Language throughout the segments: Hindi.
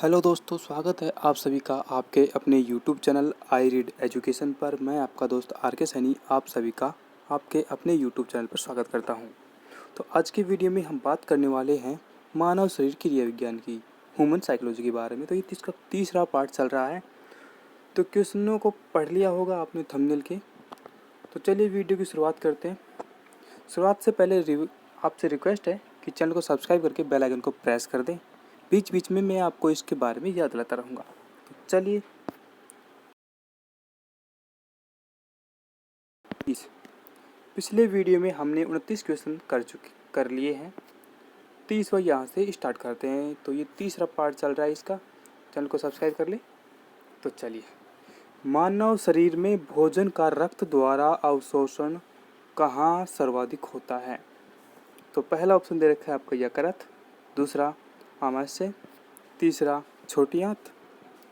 हेलो दोस्तों, स्वागत है आप सभी का आपके अपने YouTube channel I read education पर। मैं आपका दोस्त आर के सैनी आप सभी का आपके अपने यूट्यूब चैनल पर स्वागत करता हूं। तो आज के वीडियो में हम बात करने वाले हैं मानव शरीर क्रिया विज्ञान की, ह्यूमन साइकोलॉजी के बारे में। तो ये इसका तीसरा पार्ट चल रहा है। तो क्वेश्चनों को पढ़ लिया होगा आपने थंबनेल के। तो चलिए वीडियो की शुरुआत करते हैं। शुरुआत से पहले आपसे रिक्वेस्ट है कि चैनल को सब्सक्राइब करके बेल आइकन को प्रेस कर दें। बीच बीच में मैं आपको इसके बारे में याद दिलाता रहूँगा। तो चलिए, पिछले वीडियो में हमने 29 क्वेश्चन कर लिए हैं। 30वां यहाँ से स्टार्ट करते हैं। तो ये तीसरा पार्ट चल रहा है इसका। चैनल को सब्सक्राइब कर ले। तो चलिए, मानव शरीर में भोजन का रक्त द्वारा अवशोषण कहाँ सर्वाधिक होता है? तो पहला ऑप्शन दे रखा है आपका यकृत, दूसरा आमाशय, तीसरा छोटी आंत,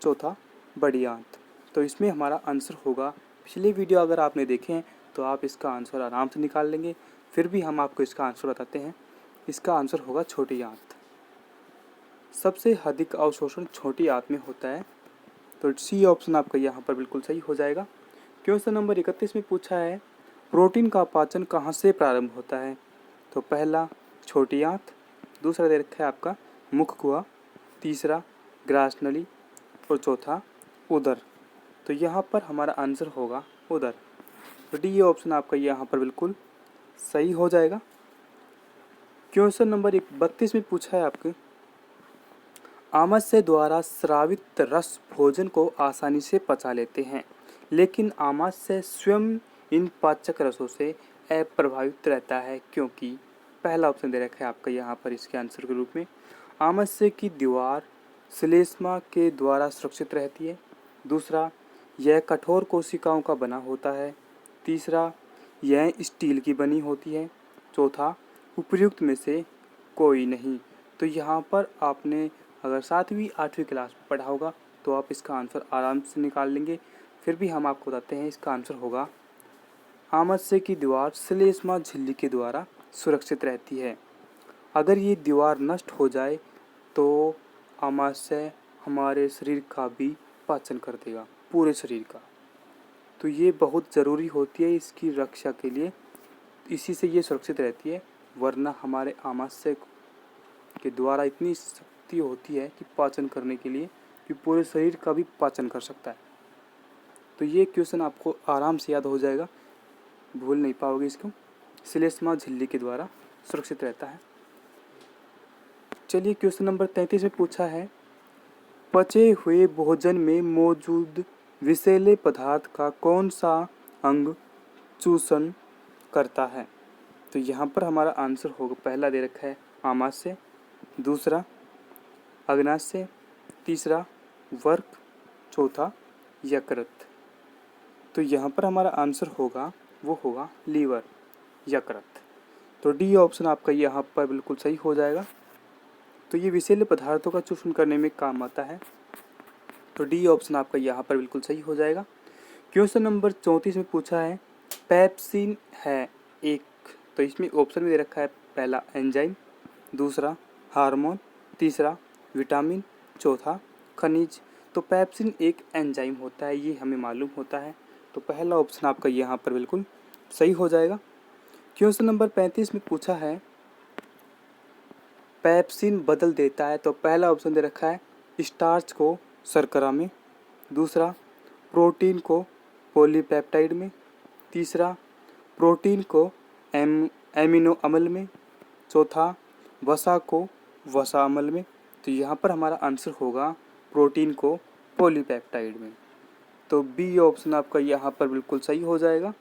चौथा बड़ी आंत। तो इसमें हमारा आंसर होगा, पिछले वीडियो अगर आपने देखे हैं तो आप इसका आंसर आराम से निकाल लेंगे। फिर भी हम आपको इसका आंसर बताते हैं। इसका आंसर होगा छोटी आंत। सबसे अधिक अवशोषण छोटी आंत में होता है। तो सी ऑप्शन आपका यहाँ पर बिल्कुल सही हो जाएगा। क्वेश्चन नंबर 31 में पूछा है, प्रोटीन का पाचन कहाँ से प्रारंभ होता है? तो पहला छोटी आंत, दूसरा दे रखा है आपका मुख कुआ, तीसरा ग्रासनली और चौथा उदर। तो यहाँ पर हमारा आंसर होगा उदर। तो डी ये ऑप्शन आपका यहाँ पर बिल्कुल सही हो जाएगा। क्वेश्चन नंबर 32 में पूछा है आपके, आमाशय द्वारा स्रावित रस भोजन को आसानी से पचा लेते हैं, लेकिन आमाशय स्वयं इन पाचक रसों से अप्रभावित रहता है क्योंकि पहला ऑप्शन दे रखा है आपका यहाँ पर इसके आंसर के रूप में, आमाशय की दीवार श्लेष्मा के द्वारा सुरक्षित रहती है, दूसरा यह कठोर कोशिकाओं का बना होता है, तीसरा यह स्टील की बनी होती है, चौथा उपर्युक्त में से कोई नहीं। तो यहाँ पर आपने अगर 7वीं 8वीं क्लास में पढ़ा होगा तो आप इसका आंसर आराम से निकाल लेंगे। फिर भी हम आपको बताते हैं, इसका आंसर होगा आमाशय की दीवार श्लेष्मा झिल्ली के द्वारा सुरक्षित रहती है। अगर ये दीवार नष्ट हो जाए तो आमाशय हमारे शरीर का भी पाचन कर देगा, पूरे शरीर का। तो ये बहुत ज़रूरी होती है इसकी रक्षा के लिए, इसी से ये सुरक्षित रहती है। वरना हमारे आमाशय के द्वारा इतनी शक्ति होती है कि पाचन करने के लिए कि पूरे शरीर का भी पाचन कर सकता है। तो ये क्वेश्चन आपको आराम से याद हो जाएगा, भूल नहीं पाओगे इसको। श्लेष्मा झिल्ली के द्वारा सुरक्षित रहता है। चलिए, क्वेश्चन नंबर 33 में पूछा है, पचे हुए भोजन में मौजूद विषैले पदार्थ का कौन सा अंग चूषण करता है? तो यहाँ पर हमारा आंसर होगा, पहला दे रखा है आमाशय, दूसरा अग्नाशय, तीसरा वर्क, चौथा यकृत। तो यहाँ पर हमारा आंसर होगा वो होगा लीवर, यकृत। तो डी ऑप्शन आपका यहाँ पर बिल्कुल सही हो जाएगा। तो ये विषैले पदार्थों का चूषण करने में काम आता है। तो डी ऑप्शन आपका यहाँ पर बिल्कुल सही हो जाएगा। क्वेश्चन नंबर 34 में पूछा है, पेप्सिन है एक, तो इसमें ऑप्शन में दे रखा है, पहला एंजाइम, दूसरा हार्मोन, तीसरा विटामिन, चौथा खनिज। तो पेप्सिन एक एंजाइम होता है, ये हमें मालूम होता है। तो पहला ऑप्शन आपका यहाँ पर बिल्कुल सही हो जाएगा। क्वेश्चन नंबर 35 में पूछा है, पेप्सिन बदल देता है। तो पहला ऑप्शन दे रखा है स्टार्च को शर्करा में, दूसरा प्रोटीन को पॉलीपेप्टाइड में, तीसरा प्रोटीन को एमिनो अम्ल में, चौथा वसा को वसा अम्ल में। तो यहाँ पर हमारा आंसर होगा प्रोटीन को पॉलीपेप्टाइड में। तो बी ऑप्शन आपका यहाँ पर बिल्कुल सही हो जाएगा।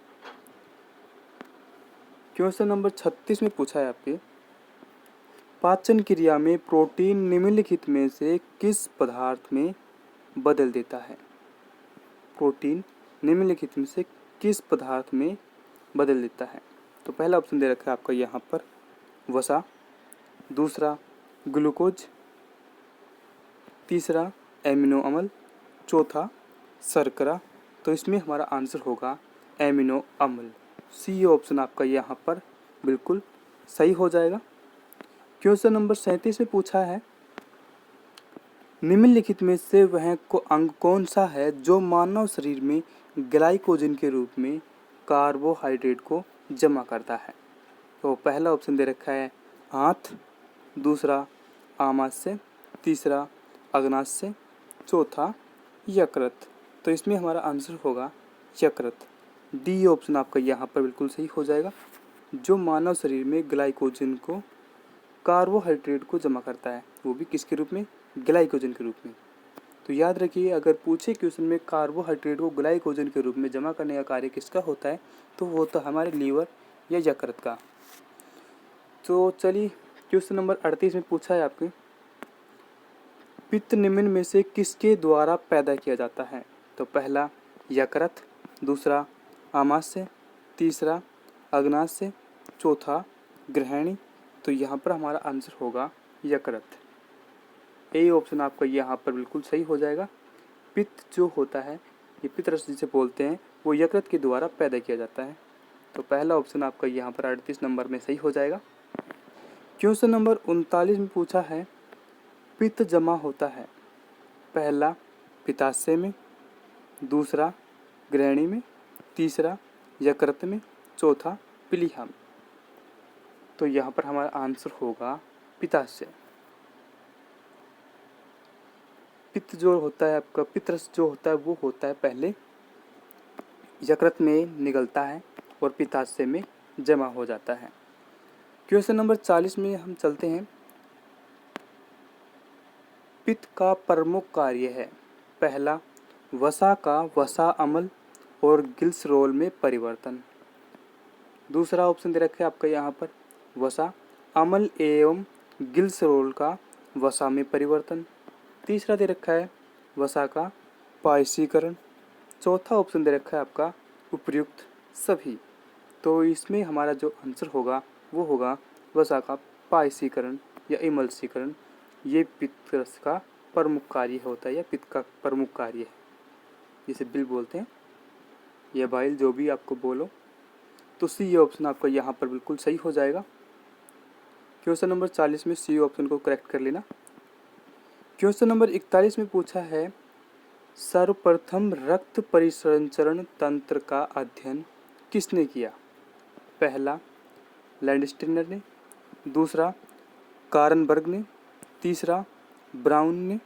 क्वेश्चन नंबर 36 में पूछा है आपके, पाचन क्रिया में प्रोटीन निम्नलिखित में से किस पदार्थ में बदल देता है? प्रोटीन निम्नलिखित में से किस पदार्थ में बदल देता है? तो पहला ऑप्शन दे रखा है आपका यहाँ पर वसा, दूसरा ग्लूकोज, तीसरा एमिनो अम्ल, चौथा शर्करा। तो इसमें हमारा आंसर होगा एमिनो अम्ल। सी ऑप्शन आपका यहाँ पर बिल्कुल सही हो जाएगा। क्वेश्चन नंबर 37 में पूछा है, निम्नलिखित में से वह अंग कौन सा है जो मानव शरीर में ग्लाइकोजन के रूप में कार्बोहाइड्रेट को जमा करता है? तो पहला ऑप्शन दे रखा है हाथ, दूसरा आमाशय, तीसरा अग्नाशय, चौथा यकृत। तो इसमें हमारा आंसर होगा यकृत। डी ऑप्शन आपका यहाँ पर बिल्कुल सही हो जाएगा, जो मानव शरीर में ग्लाइकोजन को, कार्बोहाइड्रेट को जमा करता है, वो भी किसके रूप में? ग्लाइकोजन के रूप में। तो याद रखिए, अगर पूछे क्वेश्चन में कार्बोहाइड्रेट को ग्लाइकोजन के रूप में जमा करने का कार्य किसका होता है, तो वो होता है हमारे लीवर या यकृत का। तो चलिए क्वेश्चन नंबर 38 में पूछा है आपके, पित्त निम्न में से किसके द्वारा पैदा किया जाता है? तो पहला यकृत, दूसरा आमाशय, तीसरा अग्नाशय, चौथा ग्रहणी। तो यहाँ पर हमारा आंसर होगा यकृत। ए ऑप्शन आपका यहाँ पर बिल्कुल सही हो जाएगा। पित्त जो होता है, ये पित्तरस जिसे बोलते हैं, वो यकृत के द्वारा पैदा किया जाता है। तो पहला ऑप्शन आपका यहाँ पर 38 नंबर में सही हो जाएगा। क्वेश्चन नंबर 39 में पूछा है, पित्त जमा होता है पहला पित्ताशय में, दूसरा ग्रहणी में, तीसरा यकृत में, चौथा प्लीहा में। तो यहाँ पर हमारा आंसर होगा पित्ताशय। पित्त जो होता है आपका, पित्तरस जो होता है वो होता है पहले यकृत में निकलता है और पित्ताशय में जमा हो जाता है। क्वेश्चन नंबर 40 में हम चलते हैं, पित्त का प्रमुख कार्य है पहला वसा का वसा अम्ल और ग्लिसरॉल में परिवर्तन। दूसरा ऑप्शन दे रखा है आपका यहाँ पर वसा अम्ल एवं ग्लिसरॉल का वसा में परिवर्तन। तीसरा दे रखा है वसा का पायसीकरण। चौथा ऑप्शन दे रखा है आपका उपर्युक्त सभी। तो इसमें हमारा जो आंसर होगा वो होगा वसा का पायसीकरण या इमल्सीकरण। ये पित्तरस का प्रमुख कार्य होता है या पित्त का प्रमुख कार्य है, जिसे बिल बोलते हैं या बाइल, जो भी आपको बोलो। तो सी ऑप्शन आपका यहाँ पर बिल्कुल सही हो जाएगा। क्वेश्चन नंबर 40 में सी ऑप्शन को करेक्ट कर लेना। क्वेश्चन नंबर 41 में पूछा है, सर्वप्रथम रक्त परिसंचरण तंत्र का अध्ययन किसने किया? पहला लैंडस्टीनर ने, दूसरा कारणबर्ग ने, तीसरा ब्राउन ने,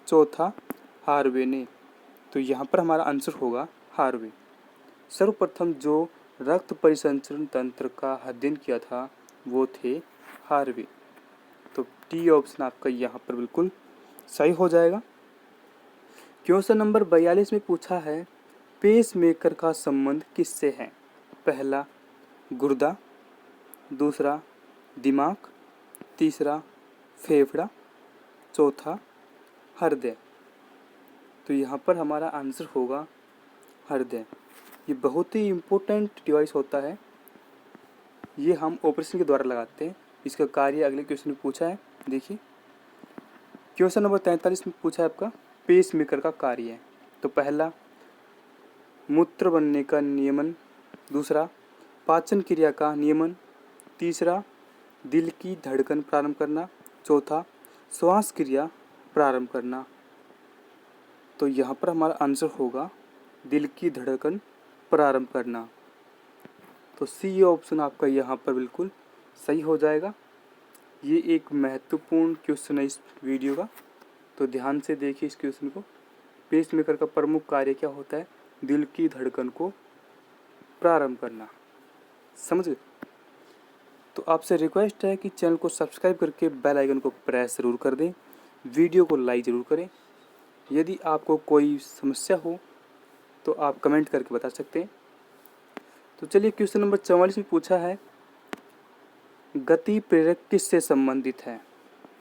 चौथा हार्वे ने। तो यहाँ पर हमारा आंसर होगा हार्वे। सर्वप्रथम जो रक्त परिसंचरण तंत्र का अध्ययन किया था वो थे हार्वे। तो टी ऑप्शन आपका यहाँ पर बिल्कुल सही हो जाएगा। क्वेश्चन नंबर 42 में पूछा है, पेसमेकर का संबंध किससे है? पहला गुर्दा, दूसरा दिमाग, तीसरा फेफड़ा, चौथा हृदय। तो यहाँ पर हमारा आंसर होगा हृदय। ये बहुत ही इम्पोर्टेंट डिवाइस होता है, ये हम ऑपरेशन के द्वारा लगाते हैं। इसका कार्य अगले क्वेश्चन में पूछा है, देखिए। क्वेश्चन नंबर 43 में पूछा है आपका, पेसमेकर का कार्य है। तो पहला मूत्र बनने का नियमन, दूसरा पाचन क्रिया का नियमन, तीसरा दिल की धड़कन प्रारंभ करना, चौथा श्वास क्रिया प्रारंभ करना। तो यहाँ पर हमारा आंसर होगा दिल की धड़कन प्रारंभ करना। तो सी ऑप्शन आपका यहाँ पर बिल्कुल सही हो जाएगा। ये एक महत्वपूर्ण क्वेश्चन है इस वीडियो का, तो ध्यान से देखिए इस क्वेश्चन को। पेसमेकर का प्रमुख कार्य क्या होता है? दिल की धड़कन को प्रारंभ करना। समझ गए? तो आपसे रिक्वेस्ट है कि चैनल को सब्सक्राइब करके बेल आइकन को प्रेस ज़रूर कर दें, वीडियो को लाइक ज़रूर करें। यदि आपको कोई समस्या हो तो आप कमेंट करके बता सकते हैं। तो चलिए क्वेश्चन नंबर 44 में पूछा है, गति प्रेरक किससे संबंधित है?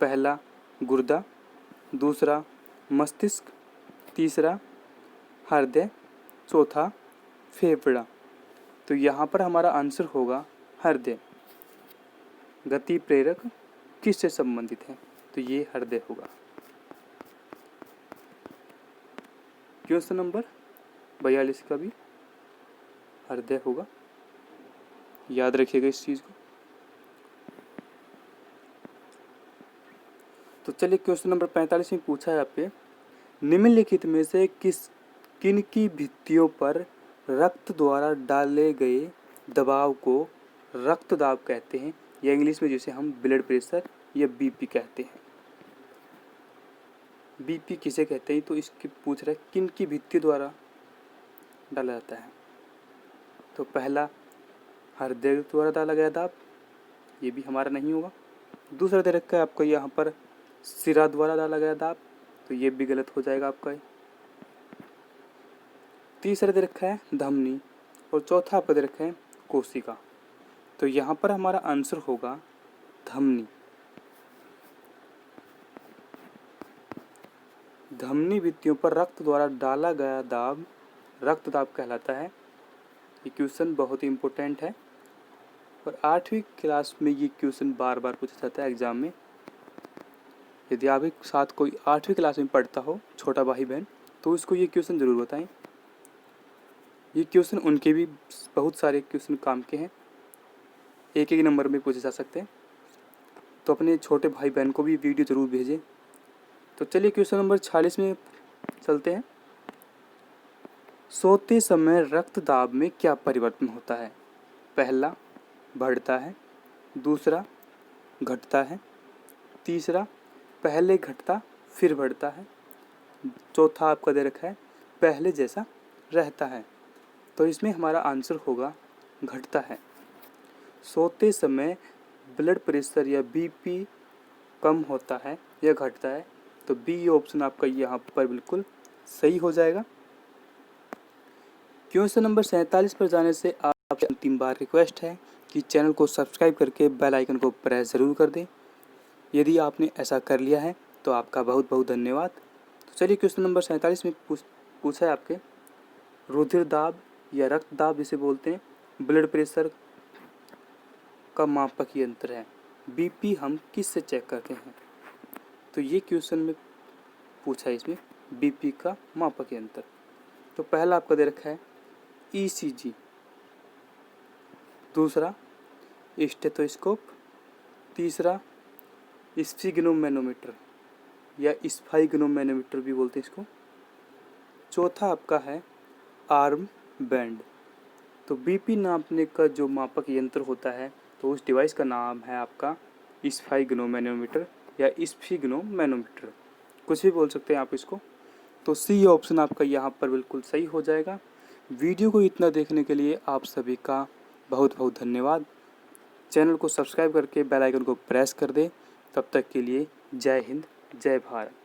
पहला गुर्दा, दूसरा मस्तिष्क, तीसरा हृदय, चौथा फेफड़ा। तो यहाँ पर हमारा आंसर होगा हृदय। गति प्रेरक किससे संबंधित है? तो ये हृदय होगा। क्वेश्चन नंबर 42 का भी हृदय होगा, याद रखिएगा इस चीज़ को। तो चलिए क्वेश्चन नंबर 45 में पूछा है आपके, निम्नलिखित में से किन की भित्तियों पर रक्त द्वारा डाले गए दबाव को रक्त दाब कहते हैं, या इंग्लिश में जिसे हम ब्लड प्रेशर या बीपी कहते हैं। बीपी किसे कहते हैं, तो इसकी पूछ रहा है किन की भित्तियों द्वारा डाला जाता है। तो पहला हृदय द्वारा डाला गया दाब, ये भी हमारा नहीं होगा। दूसरा दे रखा है आपको यहाँ पर सिरा द्वारा डाला गया दाब, तो ये भी गलत हो जाएगा आपका। तीसरा दे रखा है धमनी, और चौथा आपका दे रखा है कोशिका। तो यहाँ पर हमारा आंसर होगा धमनी। धमनी भित्तियों पर रक्त द्वारा डाला गया दाब रक्त दाब कहलाता है। ये क्वेश्चन बहुत ही इम्पोर्टेंट है और 8वीं क्लास में ये क्वेश्चन बार बार पूछा जाता है एग्ज़ाम में। यदि आपके साथ कोई 8वीं क्लास में पढ़ता हो, छोटा भाई बहन, तो उसको ये क्वेश्चन ज़रूर बताएं। ये क्वेश्चन उनके भी बहुत सारे क्वेश्चन काम के हैं, एक एक नंबर में पूछे जा सकते हैं। तो अपने छोटे भाई बहन को भी वीडियो ज़रूर भेजें। तो चलिए क्वेश्चन नंबर 46 में चलते हैं। सोते समय रक्त दाब में क्या परिवर्तन होता है? पहला बढ़ता है, दूसरा घटता है, तीसरा पहले घटता फिर बढ़ता है, चौथा आपका दे रखा है पहले जैसा रहता है। तो इसमें हमारा आंसर होगा घटता है। सोते समय ब्लड प्रेशर या बीपी कम होता है या घटता है, तो बी ऑप्शन आपका यहाँ पर बिल्कुल सही हो जाएगा। क्वेश्चन नंबर 47 पर जाने से आपसे अंतिम बार रिक्वेस्ट है कि चैनल को सब्सक्राइब करके बेल आइकन को प्रेस ज़रूर कर दें। यदि आपने ऐसा कर लिया है तो आपका बहुत बहुत धन्यवाद। तो चलिए क्वेश्चन नंबर 47 में पूछा है आपके, रुधिर दाब या रक्त दाब जिसे बोलते हैं, ब्लड प्रेशर का मापक यंत्र है, बीपी हम किससे चेक करते हैं? तो ये क्वेश्चन में पूछा है इसमें बीपी का मापक यंत्र। तो पहला आपका दे रखा है ईसीजी, दूसरा स्टेथोस्कोप, तीसरा स्फिग्नोमैनोमीटर या स्फाइग्नोमैनोमीटर भी बोलते हैं इसको, चौथा आपका है आर्म बैंड। तो बीपी नापने का जो मापक यंत्र होता है, तो उस डिवाइस का नाम है आपका स्फाइग्नोमैनोमीटर या स्फिग्नोमैनोमीटर, कुछ भी बोल सकते हैं आप इसको। तो सी ऑप्शन आपका यहाँ पर बिल्कुल सही हो जाएगा। वीडियो को इतना देखने के लिए आप सभी का बहुत बहुत धन्यवाद। चैनल को सब्सक्राइब करके बेल आइकन को प्रेस कर दें। तब तक के लिए जय हिंद, जय भारत।